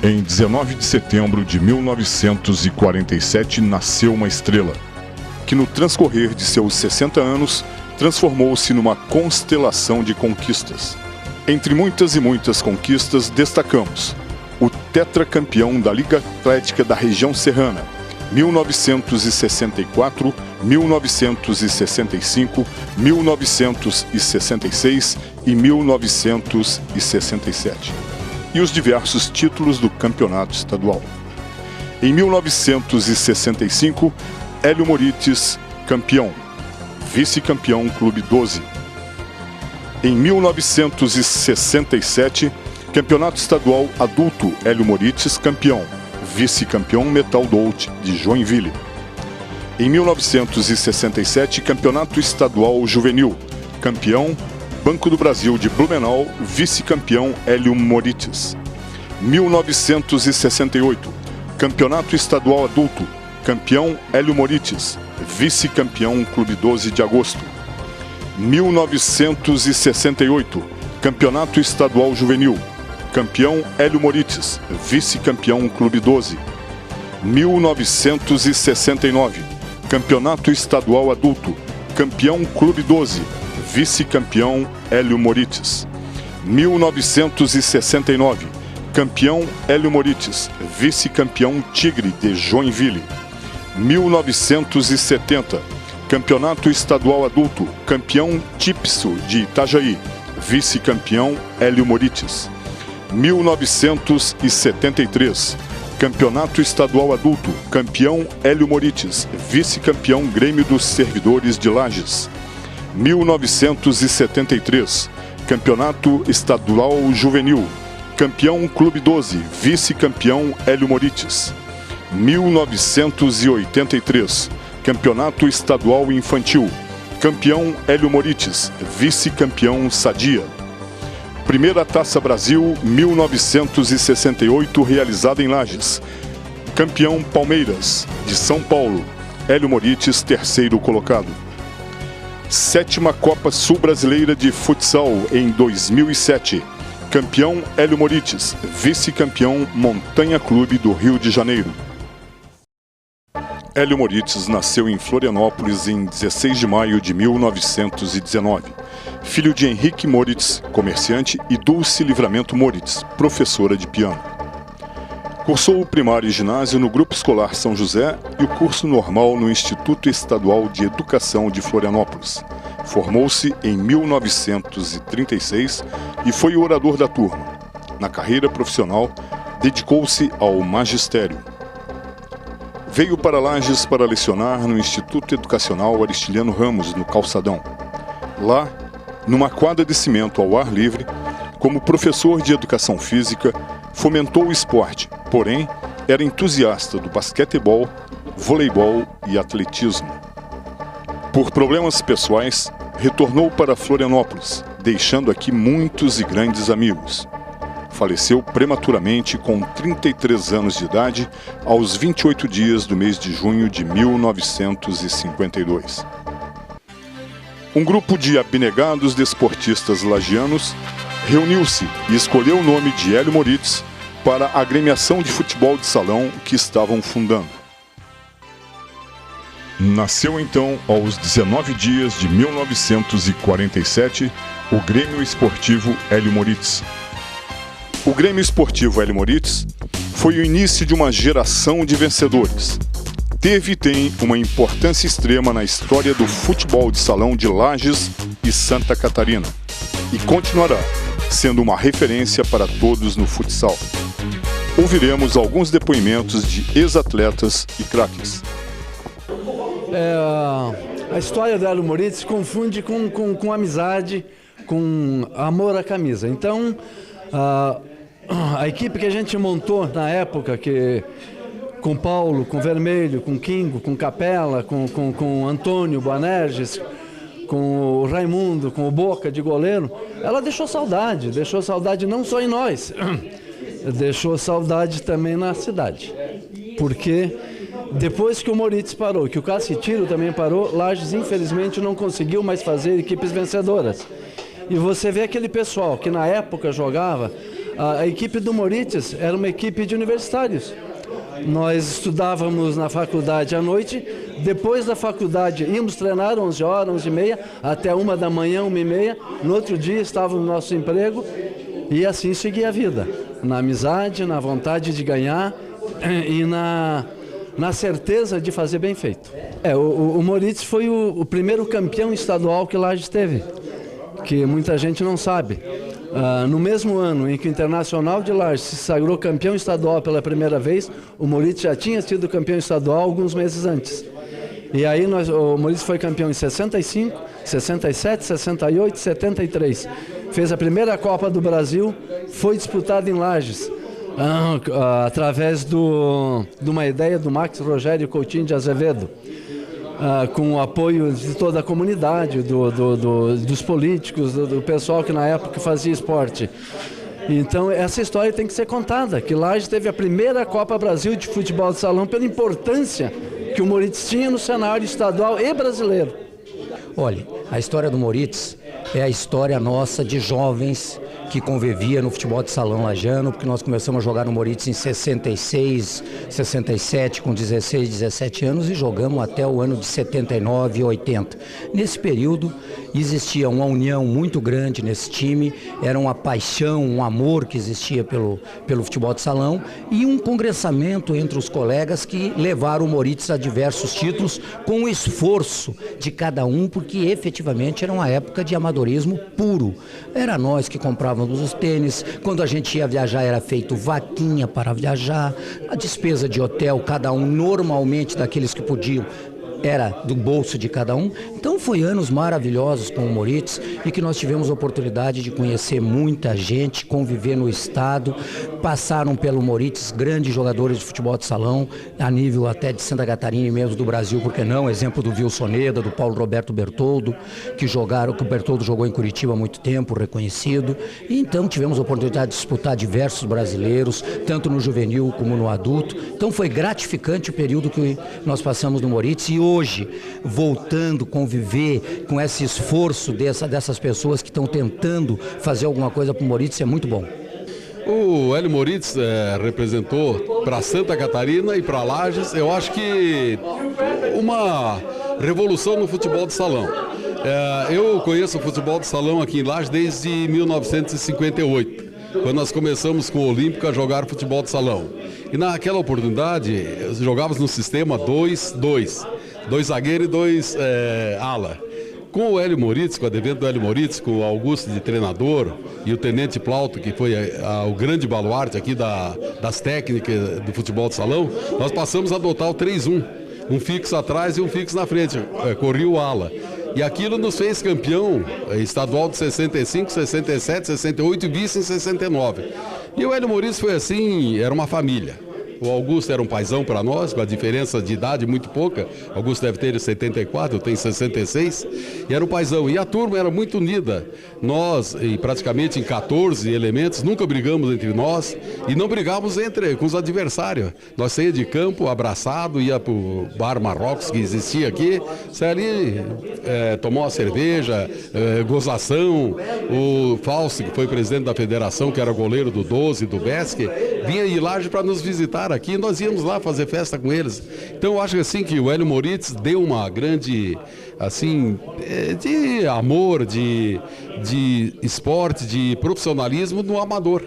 Em 19 de setembro de 1947 nasceu uma estrela, que no transcorrer de seus 60 anos transformou-se numa constelação de conquistas. Entre muitas e muitas conquistas, destacamos o tetracampeão da Liga Atlética da Região Serrana, 1964, 1965, 1966 e 1967. E os diversos títulos do campeonato estadual. Em 1965, Hélio Morites, campeão, vice-campeão Clube 12. Em 1967, Campeonato Estadual Adulto Hélio Morites, campeão, vice-campeão Metal Dolt de Joinville. Em 1967, Campeonato Estadual Juvenil, campeão Banco do Brasil de Blumenau, vice-campeão Hélio Morites. 1968, Campeonato Estadual Adulto, campeão Hélio Morites, vice-campeão Clube 12 de Agosto. 1968, Campeonato Estadual Juvenil, campeão Hélio Morites, vice-campeão Clube 12. 1969, Campeonato Estadual Adulto, campeão Clube 12, vice-campeão Hélio Morites. 1969, campeão Hélio Morites, vice-campeão Tigre de Joinville. 1970, Campeonato Estadual Adulto, campeão Tipso de Itajaí, vice-campeão Hélio Morites. 1973, Campeonato Estadual Adulto, campeão Hélio Morites, vice-campeão Grêmio dos Servidores de Lages. 1973, Campeonato Estadual Juvenil, campeão Clube 12, vice-campeão Hélio Morites. 1983, Campeonato Estadual Infantil, campeão Hélio Morites, vice-campeão Sadia. Primeira Taça Brasil 1968, realizada em Lages. Campeão Palmeiras, de São Paulo, Hélio Morites, terceiro colocado. Sétima Copa Sul-Brasileira de Futsal em 2007. Campeão Hélio Morites, vice-campeão Montanha Clube do Rio de Janeiro. Hélio Morites nasceu em Florianópolis em 16 de maio de 1919. Filho de Henrique Moritz, comerciante, e Dulce Livramento Moritz, professora de piano. Cursou o primário e ginásio no Grupo Escolar São José e o curso normal no Instituto Estadual de Educação de Florianópolis. Formou-se em 1936 e foi orador da turma. Na carreira profissional, dedicou-se ao magistério. Veio para Lages para lecionar no Instituto Educacional Aristiliano Ramos, no Calçadão. Lá, numa quadra de cimento ao ar livre, como professor de educação física, fomentou o esporte, porém, era entusiasta do basquetebol, voleibol e atletismo. Por problemas pessoais, retornou para Florianópolis, deixando aqui muitos e grandes amigos. Faleceu prematuramente com 33 anos de idade, aos 28 dias do mês de junho de 1952. Um grupo de abnegados desportistas lagianos reuniu-se e escolheu o nome de Hélio Morites para a agremiação de futebol de salão que estavam fundando. Nasceu então, aos 19 dias de 1947, o Grêmio Esportivo Hélio Morites. O Grêmio Esportivo Hélio Morites foi o início de uma geração de vencedores. Teve e tem uma importância extrema na história do futebol de salão de Lages e Santa Catarina, e continuará sendo uma referência para todos no futsal. Ouviremos alguns depoimentos de ex-atletas e craques. A história do Hélio Morites se confunde com amizade, com amor à camisa. Então, a equipe que a gente montou na época, com Paulo, com Vermelho, com Kingo, com Capela, com Antônio Boanerges, com o Raimundo, com o Boca de goleiro, ela deixou saudade não só em nós, deixou saudade também na cidade. Porque depois que o Morites parou, que o Cassitiro também parou, Lages infelizmente não conseguiu mais fazer equipes vencedoras. E você vê aquele pessoal que na época jogava, a equipe do Moritz era uma equipe de universitários. Nós estudávamos na faculdade à noite, depois da faculdade íamos treinar 11 horas, 11h30, até 1 da manhã, 1h30. No outro dia estávamos no nosso emprego e assim seguia a vida. Na amizade, na vontade de ganhar e na certeza de fazer bem feito. O Moritz foi o primeiro campeão estadual que Lages teve, que muita gente não sabe. No mesmo ano em que o Internacional de Lages se sagrou campeão estadual pela primeira vez, o Moritz já tinha sido campeão estadual alguns meses antes. E aí o Moritz foi campeão em 65, 67, 68, 73. Fez a primeira Copa do Brasil, foi disputada em Lages, através de uma ideia do Max Rogério Coutinho de Azevedo. Com o apoio de toda a comunidade, dos políticos, do pessoal que na época fazia esporte. Então essa história tem que ser contada, que Lages teve a primeira Copa Brasil de futebol de salão pela importância que o Moritz tinha no cenário estadual e brasileiro. Olha, a história do Moritz é a história nossa de jovens que convivia no futebol de salão lajano, porque nós começamos a jogar no Moritz em 66, 67, com 16, 17 anos, e jogamos até o ano de 79 e 80. Nesse período existia uma união muito grande nesse time, era uma paixão, um amor que existia pelo futebol de salão e um congressamento entre os colegas que levaram o Moritz a diversos títulos com o esforço de cada um, porque efetivamente era uma época de amadorismo puro. Era nós que comprávamos os tênis, quando a gente ia viajar era feito vaquinha para viajar, a despesa de hotel, cada um normalmente daqueles que podiam, era do bolso de cada um. Então foi anos maravilhosos com o Moritz e que nós tivemos a oportunidade de conhecer muita gente, conviver no estado. Passaram pelo Moritz grandes jogadores de futebol de salão, a nível até de Santa Catarina e mesmo do Brasil, porque não? Exemplo do Wilsoneda, do Paulo Roberto Bertoldo, que o Bertoldo jogou em Curitiba há muito tempo, reconhecido. E então tivemos a oportunidade de disputar diversos brasileiros, tanto no juvenil como no adulto. Então foi gratificante o período que nós passamos no Moritz e hoje, voltando, conviver com esse esforço dessas pessoas que estão tentando fazer alguma coisa para o Moritz é muito bom. O Hélio Moritz representou para Santa Catarina e para Lages, eu acho que uma revolução no futebol de salão. Eu conheço o futebol de salão aqui em Lages desde 1958, quando nós começamos com o Olímpico a jogar futebol de salão. E naquela oportunidade, jogávamos no sistema 2-2. 2 zagueiros e 2 ala. Com o Hélio Moritz, com o advento do Hélio Moritz, com o Augusto de treinador e o Tenente Plauto, que foi o grande baluarte aqui das técnicas do futebol de salão, nós passamos a adotar o 3-1. Um fixo atrás e um fixo na frente, corria o ala. E aquilo nos fez campeão estadual de 65, 67, 68 e vice em 69. E o Hélio Moritz foi assim, era uma família. O Augusto era um paizão para nós, com a diferença de idade muito pouca. O Augusto deve ter 74, eu tenho 66. E era um paizão. E a turma era muito unida. Nós, praticamente em 14 elementos, nunca brigamos entre nós e não brigávamos com os adversários. Nós saía de campo, abraçado, ia para o Bar Marrocos, que existia aqui. Saía ali, tomou uma cerveja, gozação. O Fausto, que foi presidente da federação, que era goleiro do 12, do Besque, vinha de Lages para nos visitar aqui e nós íamos lá fazer festa com eles. Então eu acho assim que o Hélio Moritz deu uma grande, assim, de amor, de esporte, de profissionalismo no amador.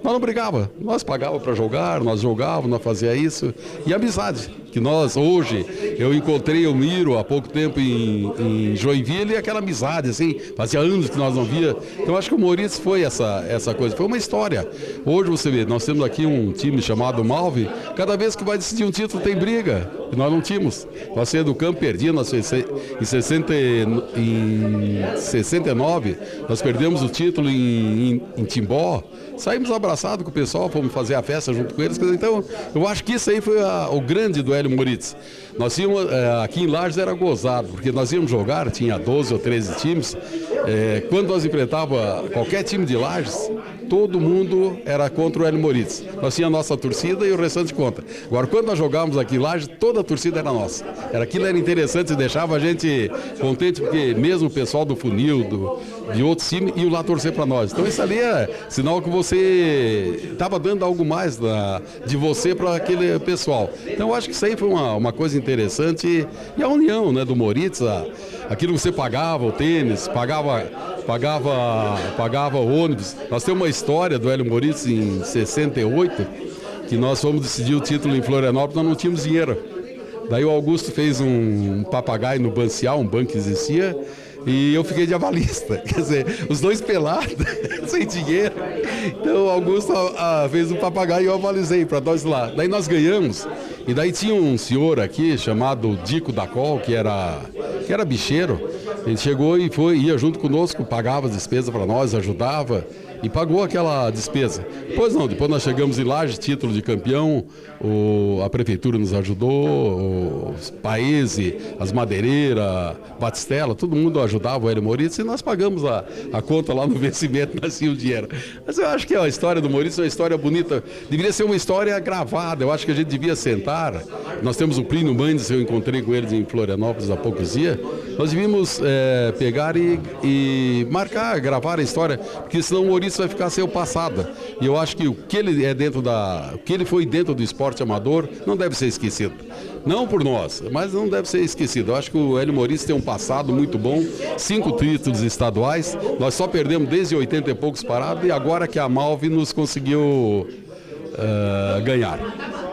Nós não brigava, nós pagava para jogar, nós jogávamos, nós fazia isso. E amizade, que nós hoje, eu encontrei o Miro há pouco tempo em Joinville e aquela amizade, assim, fazia anos que nós não via. Então acho que o Moritz foi essa coisa, foi uma história. Hoje você vê, nós temos aqui um time chamado Malve, cada vez que vai decidir um título tem briga, e nós não tínhamos. Nós saímos do campo, perdíamos, em 69, nós perdemos o título em Timbó, saímos abraçados com o pessoal, fomos fazer a festa junto com eles. Então, eu acho que isso aí foi o grande do Hélio Moritz. Nós íamos, aqui em Lages era gozado, porque nós íamos jogar, tinha 12 ou 13 times. Quando nós enfrentávamos qualquer time de Lages, todo mundo era contra o Hélio Moritz. Nós tínhamos a nossa torcida e o restante contra. Agora, quando nós jogávamos aqui em Lages, toda a torcida era nossa. Aquilo era interessante e deixava a gente contente, porque mesmo o pessoal do Funil, de outros times, iam lá torcer para nós. Então isso ali é sinal que você estava dando algo mais de você para aquele pessoal. Então eu acho que isso aí foi uma coisa interessante. E a união, né, do Moritz, aquilo que você pagava, o tênis, pagava o ônibus. Nós temos uma história do Hélio Moritz em 68, que nós fomos decidir o título em Florianópolis, nós não tínhamos dinheiro. Daí o Augusto fez um papagaio no Bancial, um banco que existia, e eu fiquei de avalista. Quer dizer, os dois pelados, sem dinheiro. Então o Augusto fez um papagaio e eu avalizei para nós lá. Daí nós ganhamos, e daí tinha um senhor aqui chamado Dico da Col, que era bicheiro. Ele chegou e ia junto conosco, pagava as despesas para nós, ajudava e pagou aquela despesa. Depois nós chegamos em Lages, título de campeão, a prefeitura nos ajudou, os Paese, as madeireiras, Batistella, todo mundo ajudava o Hélio Moritz e nós pagamos a conta lá no vencimento, nós tínhamos dinheiro. Mas eu acho que a história do Moritz é uma história bonita, deveria ser uma história gravada, eu acho que a gente devia sentar. Nós temos o Plínio Mendes, eu encontrei com eles em Florianópolis há poucos dias, nós devíamos pegar e marcar, gravar a história, porque senão o Moritz vai ficar sem o passado. E eu acho que o que ele foi dentro do esporte amador não deve ser esquecido. Não por nós, mas não deve ser esquecido. Eu acho que o Hélio Moritz tem um passado muito bom, 5 títulos estaduais, nós só perdemos desde 80 e poucos parados e agora que a Malve nos conseguiu ganhar.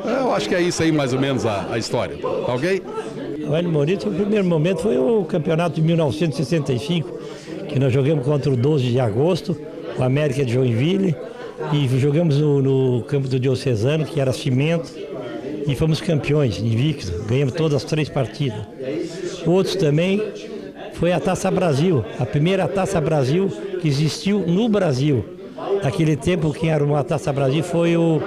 Eu acho que é isso aí mais ou menos a história, tá ok? O Hélio Moritz, o primeiro momento foi o campeonato de 1965, que nós jogamos contra o 12 de agosto, o América de Joinville, e jogamos no campo do Diocesano, que era cimento, e fomos campeões, invictos, ganhamos todas as 3 partidas. Outros também foi a Taça Brasil, a primeira Taça Brasil que existiu no Brasil. Naquele tempo, quem arrumou a Taça Brasil foi o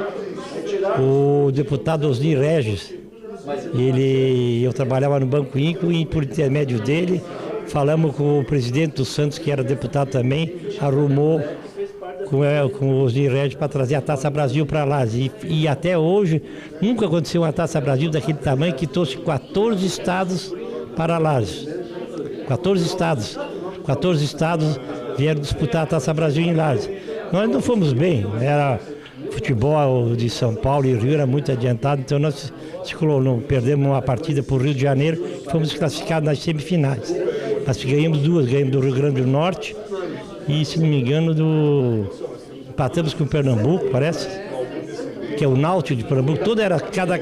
deputado Osni Regis. Eu trabalhava no Banco Inco e por intermédio dele falamos com o presidente do Santos, que era deputado também, arrumou com o Osni Regis para trazer a Taça Brasil para lá. E até hoje nunca aconteceu uma Taça Brasil daquele tamanho que trouxe 14 estados para Lages. 14 estados vieram disputar a Taça Brasil em Lages. Nós não fomos bem, era futebol de São Paulo e Rio era muito adiantado, então nós perdemos uma partida para o Rio de Janeiro e fomos classificados nas semifinais. Nós ganhamos 2, ganhamos do Rio Grande do Norte e, se não me engano, empatamos com o Pernambuco, parece, que é o Náutico de Pernambuco.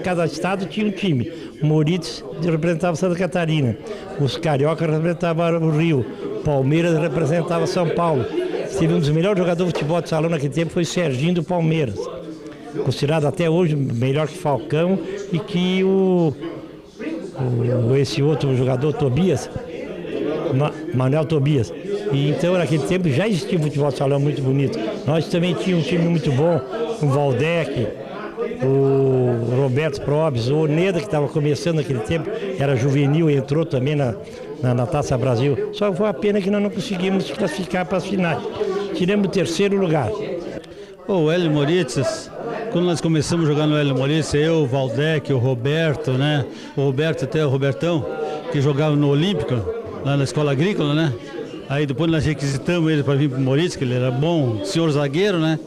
Cada estado tinha um time. O Moritz representava Santa Catarina, os Cariocas representavam o Rio, o Palmeiras representava São Paulo. Teve um dos melhores jogadores de futebol de salão naquele tempo, foi Serginho do Palmeiras. Considerado até hoje melhor que Falcão e que esse outro jogador, Tobias, Manuel Tobias. E então naquele tempo já existia um futebol de salão muito bonito. Nós também tínhamos um time muito bom, o Valdec, o Roberto Probes, o Oneda, que estava começando naquele tempo, era juvenil e entrou também na Taça Brasil. Só foi a pena que nós não conseguimos classificar para as finais. Tiramos o 3º lugar. O Hélio Moritz, quando nós começamos a jogar no Hélio Moritz, eu, o Valdec, o Roberto, né? O Roberto até o Robertão, que jogava no Olímpico, lá na Escola Agrícola, né? Aí depois nós requisitamos ele para vir para o Moritz, que ele era bom, senhor zagueiro, né?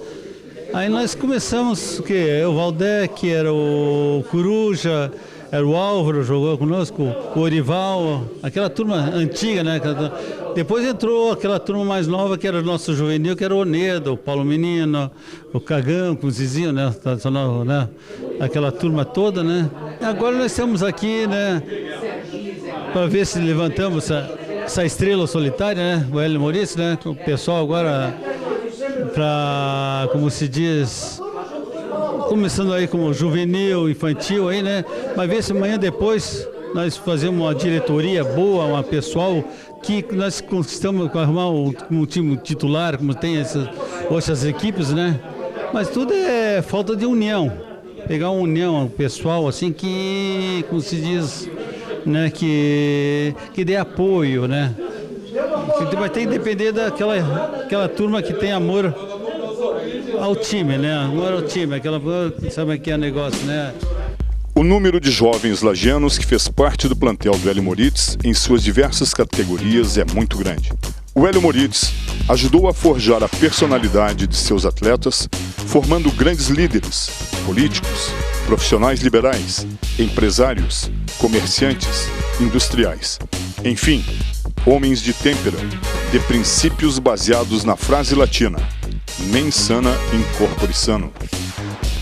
Aí nós começamos, o quê? O Valdec, era o Coruja, era o Álvaro, jogou conosco, o Orival, aquela turma antiga, né? Depois entrou aquela turma mais nova, que era o nosso juvenil, que era o Oneda, o Paulo Menino, o Cagão, com o Zizinho, né? Aquela turma toda, né? Agora nós estamos aqui, né? Para ver se levantamos essa estrela solitária, né? O Hélio Moritz, né? O pessoal agora, como se diz, começando aí como juvenil, infantil aí, né? Mas ver se amanhã depois nós fazemos uma diretoria boa, uma pessoal que nós conquistamos com arrumar um time titular, como tem essas equipes, né? Mas tudo é falta de união. Pegar uma união, um pessoal assim que, como se diz, né? Que dê apoio, né? Vai ter que depender daquela turma que tem amor ao time, né? Amor ao time, aquela, sabe que é negócio, né? O número de jovens lagianos que fez parte do plantel do Hélio Moritz em suas diversas categorias é muito grande. O Hélio Moritz ajudou a forjar a personalidade de seus atletas, formando grandes líderes, políticos, profissionais liberais, empresários, comerciantes, industriais. Enfim, homens de têmpera, de princípios baseados na frase latina, mens sana in corpore sano.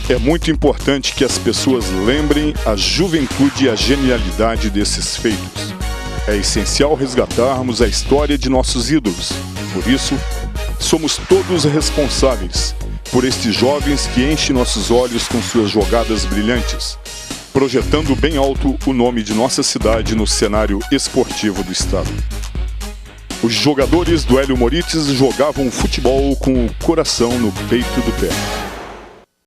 É muito importante que as pessoas lembrem a juventude e a genialidade desses feitos. É essencial resgatarmos a história de nossos ídolos. Por isso, somos todos responsáveis por estes jovens que enchem nossos olhos com suas jogadas brilhantes, projetando bem alto o nome de nossa cidade no cenário esportivo do estado. Os jogadores do Hélio Moritz jogavam futebol com o coração no peito do pé.